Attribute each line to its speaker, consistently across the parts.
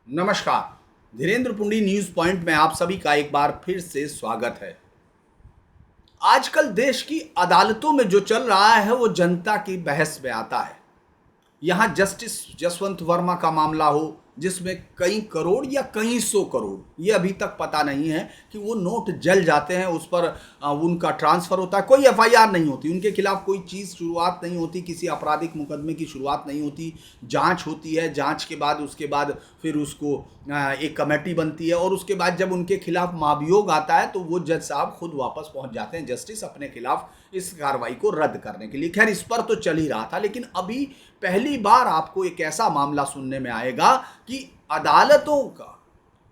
Speaker 1: नमस्कार। Dhirendra पुंडी news point में आप सभी का एक बार फिर से स्वागत है। आजकल देश की अदालतों में जो चल रहा है वो जनता की बहस में आता है। यहाँ जस्टिस जसवंत वर्मा का मामला हो जिसमें कई करोड़ या कई सौ करोड़, ये अभी तक पता नहीं है कि वो नोट जल जाते हैं, उस पर उनका ट्रांसफर होता है, कोई एफआईआर नहीं होती, उनके खिलाफ कोई चीज़ शुरुआत नहीं होती, किसी आपराधिक मुकदमे की शुरुआत नहीं होती, जांच होती है, जांच के बाद उसके बाद फिर उसको एक कमेटी बनती है और उसके बाद जब उनके खिलाफ महाभियोग आता है तो वो जज साहब खुद वापस पहुंच जाते हैं जस्टिस अपने खिलाफ इस कार्रवाई को रद्द करने के लिए। खैर, इस पर तो चल ही रहा था, लेकिन अभी पहली बार आपको एक ऐसा मामला सुनने में आएगा कि अदालतों का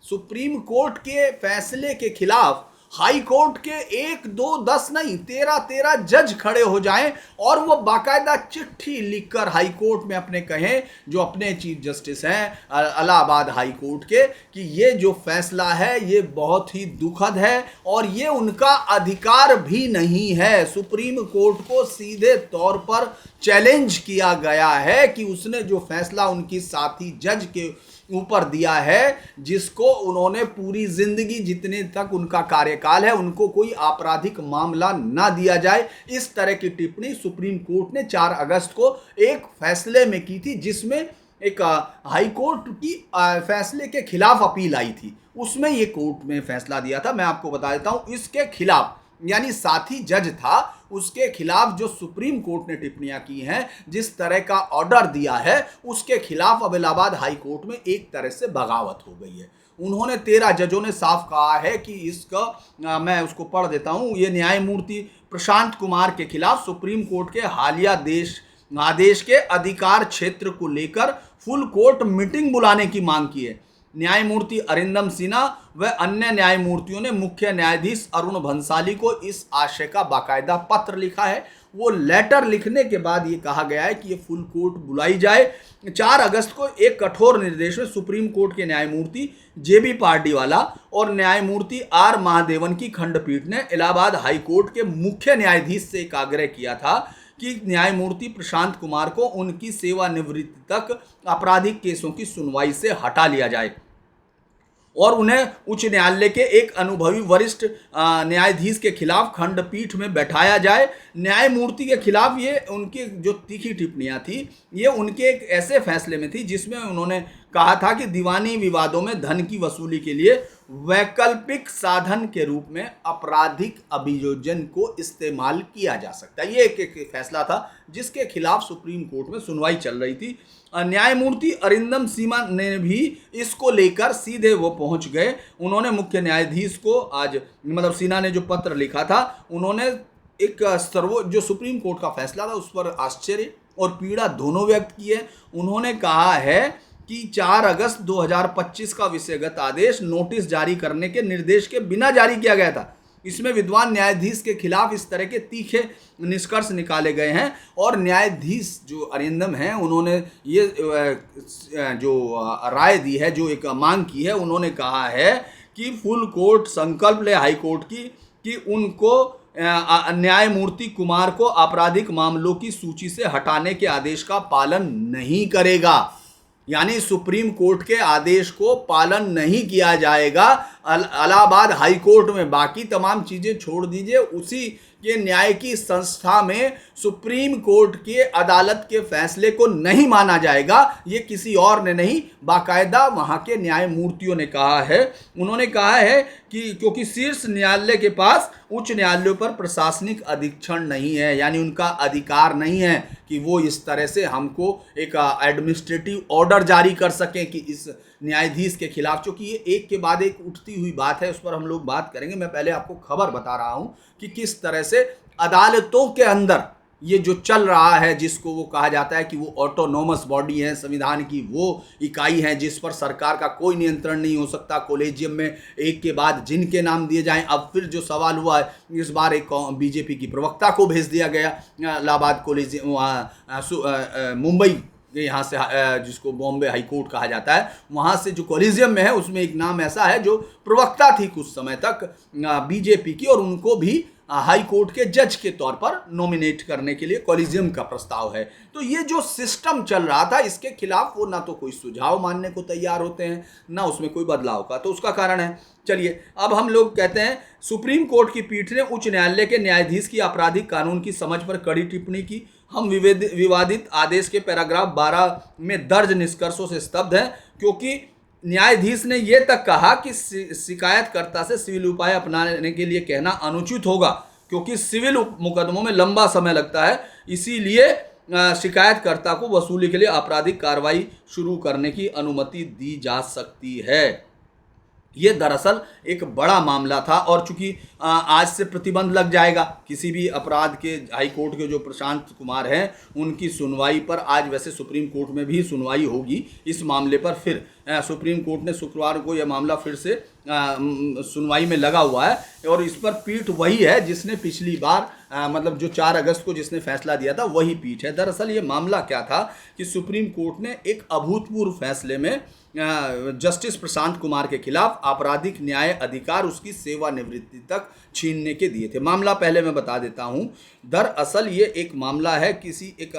Speaker 1: सुप्रीम कोर्ट के फैसले के खिलाफ हाई कोर्ट के 1, 2, 10 नहीं 13 जज खड़े हो जाएं और वो बाकायदा चिट्ठी लिखकर हाई कोर्ट में अपने कहें, जो अपने चीफ जस्टिस हैं इलाहाबाद हाई कोर्ट के, कि ये जो फैसला है ये बहुत ही दुखद है और ये उनका अधिकार भी नहीं है। सुप्रीम कोर्ट को सीधे तौर पर चैलेंज किया गया है कि उसने जो फैसला उनकी साथी जज के ऊपर दिया है, जिसको उन्होंने पूरी जिंदगी जितने तक उनका कार्यकाल है उनको कोई आपराधिक मामला ना दिया जाए, इस तरह की टिप्पणी सुप्रीम कोर्ट ने 4 अगस्त को एक फैसले में की थी, जिसमें एक हाई कोर्ट की फैसले के खिलाफ अपील आई थी। उसमें ये कोर्ट में फैसला दिया था, मैं आपको बता देता हूं, इसके खिलाफ यानी साथी जज था उसके खिलाफ जो सुप्रीम कोर्ट ने टिप्पणियां की हैं, जिस तरह का ऑर्डर दिया है उसके खिलाफ अब इलाहाबाद हाई कोर्ट में एक तरह से बगावत हो गई है। उन्होंने 13 जजों ने साफ कहा है कि इसका मैं उसको पढ़ देता हूं, ये न्यायमूर्ति प्रशांत कुमार के खिलाफ सुप्रीम कोर्ट के हालिया आदेश के अधिकार क्षेत्र को लेकर फुल कोर्ट मीटिंग बुलाने की मांग की है। न्यायमूर्ति अरिंदम सिन्हा व अन्य न्यायमूर्तियों ने मुख्य न्यायाधीश अरुण भंसाली को इस आशय का बाकायदा पत्र लिखा है। वो लेटर लिखने के बाद ये कहा गया है कि ये फुल कोर्ट बुलाई जाए। 4 अगस्त को एक कठोर निर्देश में सुप्रीम कोर्ट के न्यायमूर्ति जेबी पार्डीवाला और न्यायमूर्ति आर महादेवन की खंडपीठ ने इलाहाबाद हाई कोर्ट के मुख्य न्यायाधीश से एक आग्रह किया था कि न्यायमूर्ति प्रशांत कुमार को उनकी सेवानिवृत्ति तक आपराधिक केसों की सुनवाई से हटा लिया जाए और उन्हें उच्च न्यायालय के एक अनुभवी वरिष्ठ न्यायाधीश के खिलाफ खंडपीठ में बैठाया जाए। न्यायमूर्ति के खिलाफ ये उनकी जो तीखी टिप्पणियां थी, ये उनके एक ऐसे फैसले में थी जिसमें उन्होंने कहा था कि दीवानी विवादों में धन की वसूली के लिए वैकल्पिक साधन के रूप में आपराधिक अभियोजन को इस्तेमाल किया जा सकता है। ये एक फैसला था जिसके खिलाफ सुप्रीम कोर्ट में सुनवाई चल रही थी। न्यायमूर्ति अरिंदम सिन्हा ने भी इसको लेकर सीधे वो पहुंच गए। उन्होंने मुख्य न्यायाधीश को आज मतलब सिन्हा ने जो पत्र लिखा था, उन्होंने एक जो सुप्रीम कोर्ट का फैसला था उस पर आश्चर्य और पीड़ा दोनों व्यक्त की है। उन्होंने कहा है कि 4 अगस्त 2025 का विषयगत आदेश नोटिस जारी करने के निर्देश के बिना जारी किया गया था। इसमें विद्वान न्यायाधीश के खिलाफ इस तरह के तीखे निष्कर्ष निकाले गए हैं और न्यायाधीश जो अरिंदम हैं उन्होंने ये जो राय दी है, जो एक मांग की है, उन्होंने कहा है कि फुल कोर्ट संकल्प ले हाई कोर्ट की कि उनको न्यायमूर्ति कुमार को आपराधिक मामलों की सूची से हटाने के आदेश का पालन नहीं करेगा, यानी सुप्रीम कोर्ट के आदेश को पालन नहीं किया जाएगा इलाहाबाद हाई कोर्ट में। बाकी तमाम चीज़ें छोड़ दीजिए, उसी के न्याय की संस्था में सुप्रीम कोर्ट के अदालत के फैसले को नहीं माना जाएगा। ये किसी और ने नहीं, बाकायदा वहाँ के न्यायमूर्तियों ने कहा है। उन्होंने कहा है कि क्योंकि शीर्ष न्यायालय के पास उच्च न्यायालयों पर प्रशासनिक अधीक्षण नहीं है, यानी उनका अधिकार नहीं है कि वो इस तरह से हमको एक एडमिनिस्ट्रेटिव ऑर्डर जारी कर सकें कि इस न्यायाधीश के खिलाफ, क्योंकि ये एक के बाद एक उठती हुई बात है, उस पर हम लोग बात करेंगे। मैं पहले आपको खबर बता रहा हूं कि किस तरह से अदालतों के अंदर ये जो चल रहा है, जिसको वो कहा जाता है कि वो ऑटोनोमस बॉडी है, संविधान की वो इकाई है जिस पर सरकार का कोई नियंत्रण नहीं हो सकता। कॉलेजियम में एक के बाद जिनके नाम दिए जाएं। अब फिर जो सवाल हुआ है, इस बार एक बीजेपी की प्रवक्ता को भेज दिया गया इलाहाबाद कॉलेजियम मुंबई यहाँ से, जिसको बॉम्बे हाई कोर्ट कहा जाता है, वहाँ से जो कॉलेजियम में है उसमें एक नाम ऐसा है जो प्रवक्ता थी कुछ समय तक बीजेपी की, और उनको भी हाई कोर्ट के जज के तौर पर नॉमिनेट करने के लिए कॉलेजियम का प्रस्ताव है। तो ये जो सिस्टम चल रहा था, इसके खिलाफ वो ना तो कोई सुझाव मानने को तैयार होते हैं, ना उसमें कोई बदलाव का। तो उसका कारण है, चलिए अब हम लोग कहते हैं सुप्रीम कोर्ट की पीठ ने उच्च न्यायालय के न्यायाधीश की आपराधिक कानून की समझ पर कड़ी टिप्पणी की। हम विवादित आदेश के पैराग्राफ 12 में दर्ज निष्कर्षों से स्तब्ध हैं, क्योंकि न्यायाधीश ने यह तक कहा कि शिकायतकर्ता से सिविल उपाय अपनाने के लिए कहना अनुचित होगा, क्योंकि सिविल मुकदमों में लंबा समय लगता है, इसीलिए शिकायतकर्ता को वसूली के लिए आपराधिक कार्रवाई शुरू करने की अनुमति दी जा सकती है। ये दरअसल एक बड़ा मामला था, और चूंकि आज से प्रतिबंध लग जाएगा किसी भी अपराध के, हाई कोर्ट के जो प्रशांत कुमार हैं उनकी सुनवाई पर, आज वैसे सुप्रीम कोर्ट में भी सुनवाई होगी इस मामले पर। फिर सुप्रीम कोर्ट ने शुक्रवार को यह मामला फिर से सुनवाई में लगा हुआ है, और इस पर पीठ वही है जिसने पिछली बार मतलब जो 4 अगस्त को जिसने फैसला दिया था वही पीठ है। दरअसल ये मामला क्या था कि सुप्रीम कोर्ट ने एक अभूतपूर्व फैसले में जस्टिस प्रशांत कुमार के खिलाफ आपराधिक न्याय अधिकार उसकी सेवानिवृत्ति तक छीनने के दिए थे। मामला पहले मैं बता देता हूं। दरअसल ये एक मामला है, किसी एक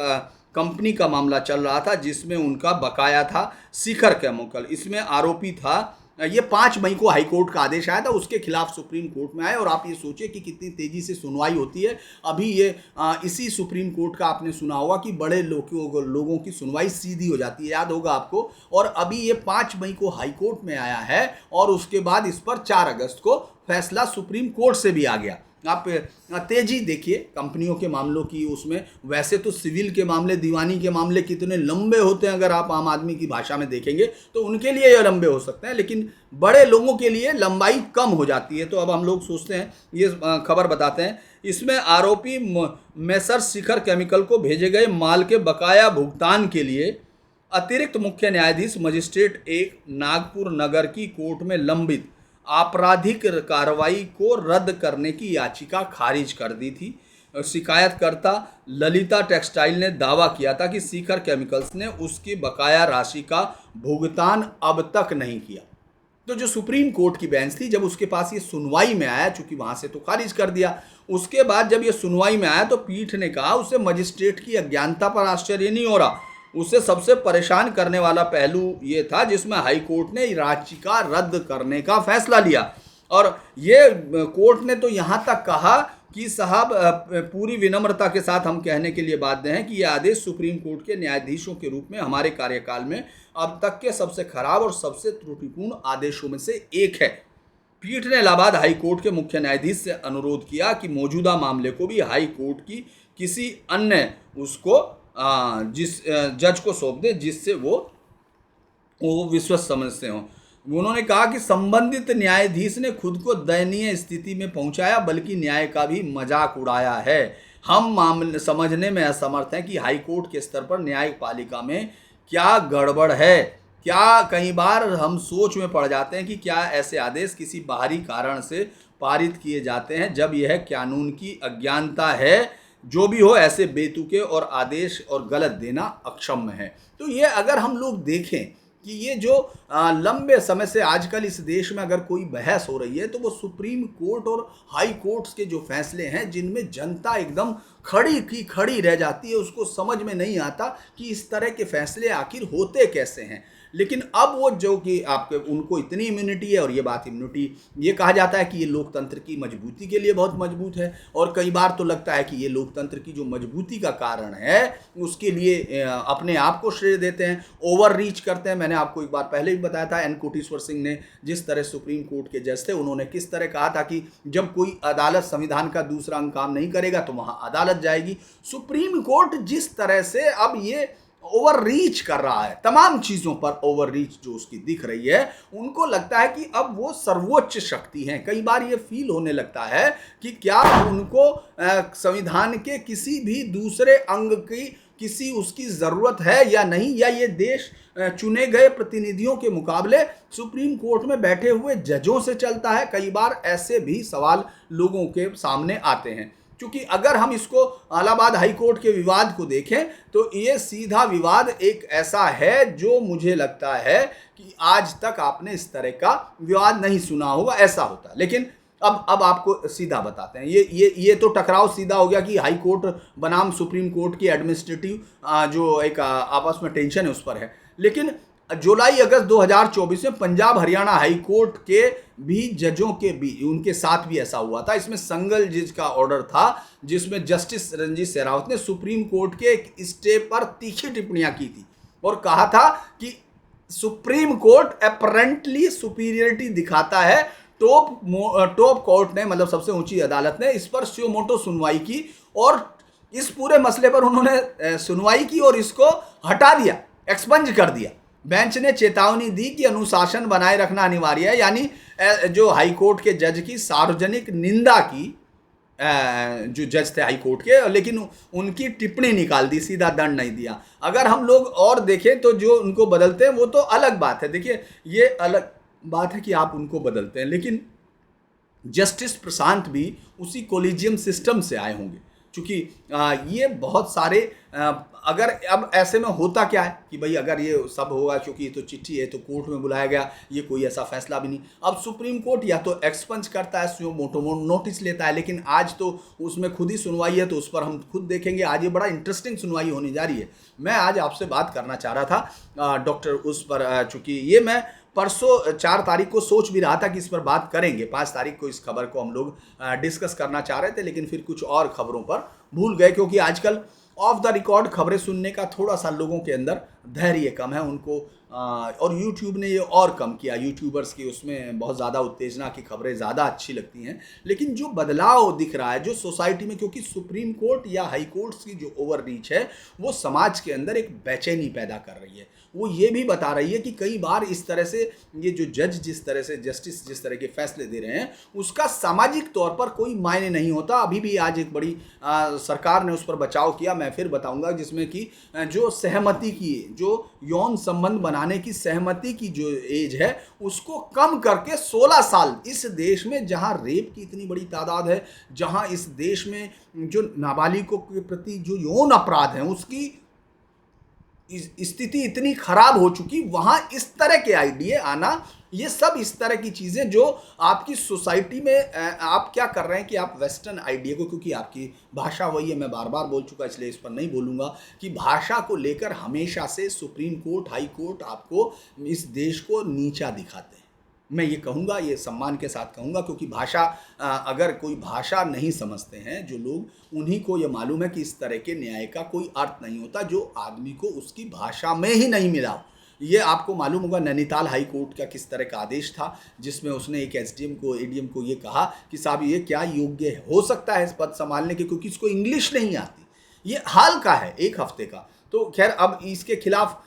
Speaker 1: कंपनी का मामला चल रहा था जिसमें उनका बकाया था शिखर केमिकल। इसमें आरोपी था, ये 5 मई को हाई कोर्ट का आदेश आया था, उसके खिलाफ सुप्रीम कोर्ट में आया। और आप ये सोचिए कि कितनी तेजी से सुनवाई होती है। अभी ये इसी सुप्रीम कोर्ट का आपने सुना होगा कि बड़े लोगों की सुनवाई सीधी हो जाती है, याद होगा आपको। और अभी ये 5 मई को हाई कोर्ट में आया है, और उसके बाद इस पर 4 अगस्त को फैसला सुप्रीम कोर्ट से भी आ गया। आप तेजी देखिए कंपनियों के मामलों की, उसमें वैसे तो सिविल के मामले, दीवानी के मामले कितने लंबे होते हैं, अगर आप आम आदमी की भाषा में देखेंगे तो उनके लिए ये लंबे हो सकते हैं, लेकिन बड़े लोगों के लिए लंबाई कम हो जाती है। तो अब हम लोग सोचते हैं, ये खबर बताते हैं, इसमें आरोपी मेसर शिखर केमिकल को भेजे गए माल के बकाया भुगतान के लिए अतिरिक्त मुख्य न्यायाधीश मजिस्ट्रेट 1 नागपुर नगर की कोर्ट में लंबित आपराधिक कार्रवाई को रद्द करने की याचिका खारिज कर दी थी। शिकायतकर्ता ललिता टेक्सटाइल ने दावा किया था कि शिखर केमिकल्स ने उसकी बकाया राशि का भुगतान अब तक नहीं किया। तो जो सुप्रीम कोर्ट की बेंच थी, जब उसके पास ये सुनवाई में आया, चूंकि वहां से तो खारिज कर दिया, उसके बाद जब ये सुनवाई में आया तो पीठ ने कहा उसे मजिस्ट्रेट की अज्ञानता पर आश्चर्य नहीं हो रहा। उसे सबसे परेशान करने वाला पहलू ये था जिसमें हाई कोर्ट ने याचिका रद्द करने का फैसला लिया। और ये कोर्ट ने तो यहाँ तक कहा कि साहब, पूरी विनम्रता के साथ हम कहने के लिए बाध्य हैं कि यह आदेश सुप्रीम कोर्ट के न्यायाधीशों के रूप में हमारे कार्यकाल में अब तक के सबसे खराब और सबसे त्रुटिपूर्ण आदेशों में से एक है। पीठ ने इलाहाबाद हाई कोर्ट के मुख्य न्यायाधीश से अनुरोध किया कि मौजूदा मामले को भी हाई कोर्ट की किसी अन्य जिस जज को सौंप दे जिससे वो विश्वस्त समझते हों। उन्होंने कहा कि संबंधित न्यायाधीश ने खुद को दयनीय स्थिति में पहुंचाया, बल्कि न्याय का भी मजाक उड़ाया है। हम मामले समझने में असमर्थ हैं कि हाई कोर्ट के स्तर पर न्यायपालिका में क्या गड़बड़ है। क्या कई बार हम सोच में पड़ जाते हैं कि क्या ऐसे आदेश किसी बाहरी कारण से पारित किए जाते हैं, जब यह कानून की अज्ञानता है। जो भी हो, ऐसे बेतुके और आदेश और गलत देना अक्षम्य है। तो ये अगर हम लोग देखें कि ये जो लंबे समय से आजकल इस देश में अगर कोई बहस हो रही है तो वो सुप्रीम कोर्ट और हाई कोर्ट्स के जो फैसले हैं, जिनमें जनता एकदम खड़ी की खड़ी रह जाती है, उसको समझ में नहीं आता कि इस तरह के फैसले आखिर होते कैसे हैं। लेकिन अब वो जो कि आपके उनको इतनी इम्यूनिटी है, और ये बात इम्यूनिटी, ये कहा जाता है कि ये लोकतंत्र की मजबूती के लिए बहुत मजबूत है, और कई बार तो लगता है कि ये लोकतंत्र की जो मजबूती का कारण है उसके लिए अपने आप को श्रेय देते हैं, ओवर रीच करते हैं। मैंने आपको एक बार पहले भी बताया था, एन कोटेश्वर सिंह ने जिस तरह सुप्रीम कोर्ट के जज थे, उन्होंने किस तरह कहा था कि जब कोई अदालत संविधान का दूसरा अंग काम नहीं करेगा तो वहाँ अदालत जाएगी। सुप्रीम कोर्ट जिस तरह से अब ये ओवर रीच कर रहा है, तमाम चीजों पर ओवर रीच जो उसकी दिख रही है, उनको लगता है कि अब वो सर्वोच्च शक्ति हैं। कई बार ये फील होने लगता है कि क्या उनको संविधान के किसी भी दूसरे अंग की किसी उसकी जरूरत है या नहीं, या ये देश चुने गए प्रतिनिधियों के मुकाबले सुप्रीम कोर्ट में बैठे हुए जजों से चलता है। कई बार ऐसे भी सवाल लोगों के सामने आते हैं। क्योंकि अगर हम इसको इलाहाबाद हाई कोर्ट के विवाद को देखें तो ये सीधा विवाद एक ऐसा है जो मुझे लगता है कि आज तक आपने इस तरह का विवाद नहीं सुना होगा, ऐसा होता। लेकिन अब आपको सीधा बताते हैं, ये तो टकराव सीधा हो गया कि हाई कोर्ट बनाम सुप्रीम कोर्ट की एडमिनिस्ट्रेटिव जो एक आपस में टेंशन है उस पर है। लेकिन जुलाई अगस्त 2024 में पंजाब हरियाणा हाई कोर्ट के भी जजों के भी उनके साथ भी ऐसा हुआ था। इसमें सिंगल जज का ऑर्डर था जिसमें जस्टिस रंजीत शेरावत ने सुप्रीम कोर्ट के एक स्टे पर तीखी टिप्पणियां की थी और कहा था कि सुप्रीम कोर्ट अपरेंटली सुपीरियरिटी दिखाता है। टॉप कोर्ट ने, मतलब सबसे ऊंची अदालत ने, इस पर सुयो मोटो सुनवाई की और इस पूरे मसले पर उन्होंने सुनवाई की और इसको हटा दिया, एक्सपंज कर दिया। बेंच ने चेतावनी दी कि अनुशासन बनाए रखना अनिवार्य है, यानी जो हाई कोर्ट के जज की सार्वजनिक निंदा की, जो जज थे हाई कोर्ट के, लेकिन उनकी टिप्पणी निकाल दी, सीधा दंड नहीं दिया। अगर हम लोग और देखें तो जो उनको बदलते हैं वो तो अलग बात है। देखिए, ये अलग बात है कि आप उनको बदलते हैं, लेकिन जस्टिस प्रशांत भी उसी कोलिजियम सिस्टम से आए होंगे, क्योंकि ये बहुत सारे अगर अब ऐसे में होता क्या है कि भाई अगर ये सब होगा, क्योंकि ये तो चिट्ठी है तो कोर्ट में बुलाया गया, ये कोई ऐसा फैसला भी नहीं। अब सुप्रीम कोर्ट या तो एक्सपंज करता है, सुयो मोटो नोटिस लेता है, लेकिन आज तो उसमें खुद ही सुनवाई है, तो उस पर हम खुद देखेंगे। आज ये बड़ा इंटरेस्टिंग सुनवाई होने जा रही है। मैं आज आपसे बात करना चाह रहा था डॉक्टर उस पर, चूँकि ये मैं परसों 4 तारीख को सोच भी रहा था कि इस पर बात करेंगे। 5 तारीख को इस खबर को हम लोग डिस्कस करना चाह रहे थे, लेकिन फिर कुछ और खबरों पर भूल गए, क्योंकि आजकल ऑफ द रिकॉर्ड खबरें सुनने का थोड़ा सा लोगों के अंदर धैर्य कम है उनको, और यूट्यूब ने ये और कम किया। यूट्यूबर्स की उसमें बहुत ज़्यादा उत्तेजना की खबरें ज़्यादा अच्छी लगती हैं, लेकिन जो बदलाव दिख रहा है जो सोसाइटी में, क्योंकि सुप्रीम कोर्ट या हाई कोर्ट्स की जो ओवर रीच है वो समाज के अंदर एक बेचैनी पैदा कर रही है। वो ये भी बता रही है कि कई बार इस तरह से ये जो जज जिस तरह से जस्टिस जिस तरह के फैसले दे रहे हैं उसका सामाजिक तौर पर कोई मायने नहीं होता। अभी भी आज एक बड़ी सरकार ने उस पर बचाव किया, मैं फिर बताऊंगा, जिसमें कि जो सहमति की, जो यौन संबंध बनाने की सहमति की जो एज है उसको कम करके 16 साल, इस देश में जहां रेप की इतनी बड़ी तादाद है, जहां इस देश में जो नाबालिगों के प्रति जो यौन अपराध हैं उसकी स्थिति इतनी खराब हो चुकी, वहां इस तरह के आइडिया आना, ये सब इस तरह की चीज़ें जो आपकी सोसाइटी में आप क्या कर रहे हैं कि आप वेस्टर्न आइडिया को, क्योंकि आपकी भाषा वही है, मैं बार बार बोल चुका इसलिए इस पर नहीं बोलूँगा, कि भाषा को लेकर हमेशा से सुप्रीम कोर्ट हाई कोर्ट आपको इस देश को नीचा दिखाते हैं। मैं ये कहूँगा, ये सम्मान के साथ कहूँगा, क्योंकि भाषा, अगर कोई भाषा नहीं समझते हैं जो लोग, उन्हीं को ये मालूम है कि इस तरह के न्याय का कोई अर्थ नहीं होता जो आदमी को उसकी भाषा में ही नहीं मिला हो। ये आपको मालूम होगा नैनीताल हाई कोर्ट का किस तरह का आदेश था, जिसमें उसने एक एसडीएम को, एडीएम को ये कहा कि साहब ये क्या योग्य हो सकता है इस पद संभालने के, क्योंकि इसको इंग्लिश नहीं आती। ये हाल का है, 1 हफ्ते का। तो खैर, अब इसके खिलाफ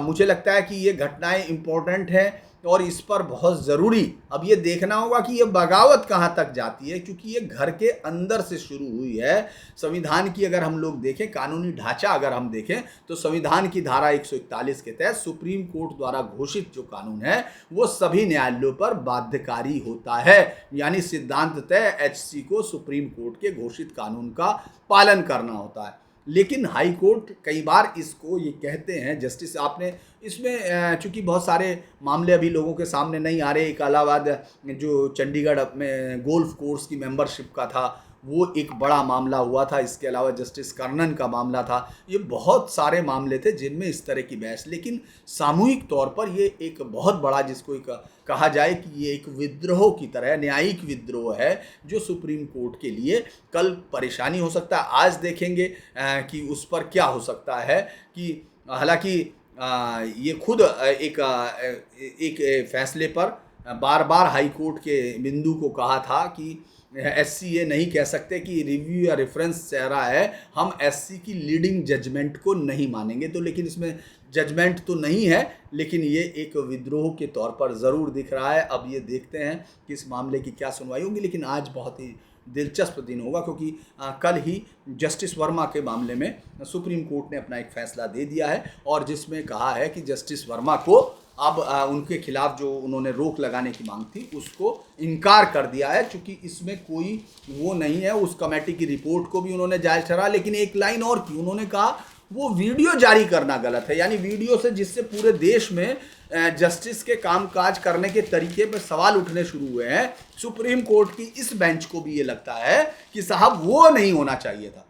Speaker 1: मुझे लगता है कि ये घटनाएं इंपॉर्टेंट हैं और इस पर बहुत ज़रूरी अब ये देखना होगा कि ये बगावत कहाँ तक जाती है, क्योंकि ये घर के अंदर से शुरू हुई है। संविधान की अगर हम लोग देखें, कानूनी ढांचा अगर हम देखें, तो संविधान की धारा 141 के तहत सुप्रीम कोर्ट द्वारा घोषित जो कानून है वो सभी न्यायालयों पर बाध्यकारी होता है, यानी सिद्धांततः एचसी को सुप्रीम कोर्ट के घोषित कानून का पालन करना होता है। लेकिन हाई कोर्ट कई बार इसको ये कहते हैं, जस्टिस आपने इसमें, चूंकि बहुत सारे मामले अभी लोगों के सामने नहीं आ रहे, एक इलाहाबाद जो चंडीगढ़ में गोल्फ कोर्स की मेंबरशिप का था वो एक बड़ा मामला हुआ था, इसके अलावा जस्टिस कर्णन का मामला था, ये बहुत सारे मामले थे जिनमें इस तरह की बहस। लेकिन सामूहिक तौर पर ये एक बहुत बड़ा, जिसको कहा जाए कि ये एक विद्रोह की तरह, न्यायिक विद्रोह है जो सुप्रीम कोर्ट के लिए कल परेशानी हो सकता है। आज देखेंगे कि उस पर क्या हो सकता है, कि हालांकि ये खुद एक फैसले पर बार बार हाई कोर्ट के बिंदु को कहा था कि एससी ये नहीं कह सकते कि रिव्यू या रेफरेंस चाह रहा है, हम एससी की लीडिंग जजमेंट को नहीं मानेंगे। तो लेकिन इसमें जजमेंट तो नहीं है, लेकिन ये एक विद्रोह के तौर पर ज़रूर दिख रहा है। अब ये देखते हैं कि इस मामले की क्या सुनवाई होगी, लेकिन आज बहुत ही दिलचस्प दिन होगा, क्योंकि कल ही जस्टिस वर्मा के मामले में सुप्रीम कोर्ट ने अपना एक फैसला दे दिया है, और जिसमें कहा है कि जस्टिस वर्मा को अब उनके खिलाफ जो उन्होंने रोक लगाने की मांग थी उसको इनकार कर दिया है, क्योंकि इसमें कोई वो नहीं है। उस कमेटी की रिपोर्ट को भी उन्होंने जायज़ ठहरा, लेकिन एक लाइन और की, उन्होंने कहा वो वीडियो जारी करना गलत है, यानी वीडियो से जिससे पूरे देश में जस्टिस के कामकाज करने के तरीके पर सवाल उठने शुरू हुए हैं। सुप्रीम कोर्ट की इस बेंच को भी ये लगता है कि साहब वो नहीं होना चाहिए था,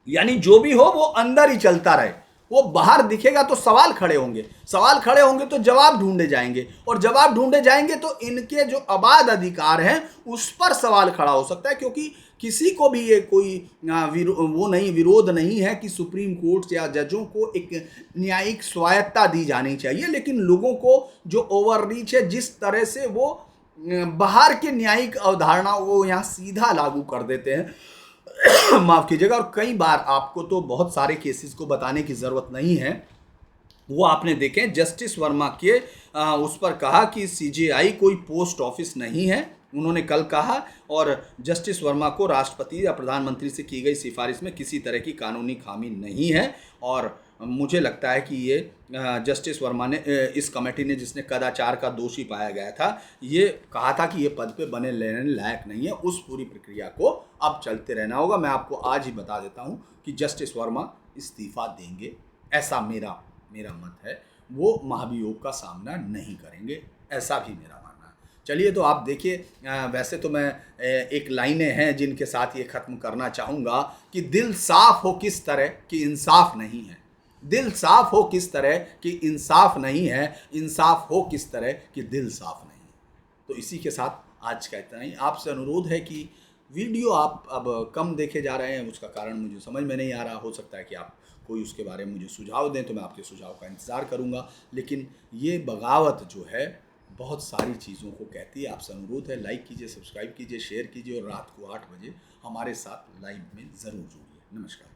Speaker 1: यानी जो भी हो वो अंदर ही चलता रहे, वो बाहर दिखेगा तो सवाल खड़े होंगे, सवाल खड़े होंगे तो जवाब ढूंढे जाएंगे, और जवाब ढूंढे जाएंगे तो इनके जो अबाध अधिकार हैं उस पर सवाल खड़ा हो सकता है। क्योंकि किसी को भी ये कोई विरोध नहीं है कि सुप्रीम कोर्ट या जजों को एक न्यायिक स्वायत्ता दी जानी चाहिए, लेकिन लोगों को जो ओवररीच है, जिस तरह से वो बाहर के न्यायिक अवधारणाओं को यहाँ सीधा लागू कर देते हैं, माफ कीजिएगा। और कई बार आपको तो बहुत सारे केसेस को बताने की जरूरत नहीं है, वो आपने देखे। जस्टिस वर्मा के उस पर कहा कि सीजेआई कोई पोस्ट ऑफिस नहीं है, उन्होंने कल कहा। और जस्टिस वर्मा को राष्ट्रपति या प्रधानमंत्री से की गई सिफारिश में किसी तरह की कानूनी खामी नहीं है। और मुझे लगता है कि ये जस्टिस वर्मा ने, इस कमेटी ने जिसने कदाचार का दोषी पाया गया था, ये कहा था कि ये पद पे बने लेने लायक नहीं है। उस पूरी प्रक्रिया को अब चलते रहना होगा। मैं आपको आज ही बता देता हूँ कि जस्टिस वर्मा इस्तीफा देंगे, ऐसा मेरा मत है। वो महाभियोग का सामना नहीं करेंगे, ऐसा भी मेरा मानना है। चलिए, तो आप देखिए, वैसे तो मैं एक लाइनें हैं जिनके साथ ये ख़त्म करना चाहूँगा कि दिल साफ हो किस तरह कि इंसाफ नहीं है, दिल साफ हो किस तरह कि इंसाफ नहीं है, इंसाफ हो किस तरह कि दिल साफ नहीं है। तो इसी के साथ आज का इतना ही। आपसे अनुरोध है कि वीडियो आप अब कम देखे जा रहे हैं, उसका कारण मुझे समझ में नहीं आ रहा। हो सकता है कि आप कोई उसके बारे में मुझे सुझाव दें, तो मैं आपके सुझाव का इंतज़ार करूंगा। लेकिन ये बगावत जो है बहुत सारी चीज़ों को कहती है। आपसे अनुरोध है, लाइक कीजिए, सब्सक्राइब कीजिए, शेयर कीजिए, और रात को 8 बजे हमारे साथ लाइव में ज़रूर जुड़िए। नमस्कार।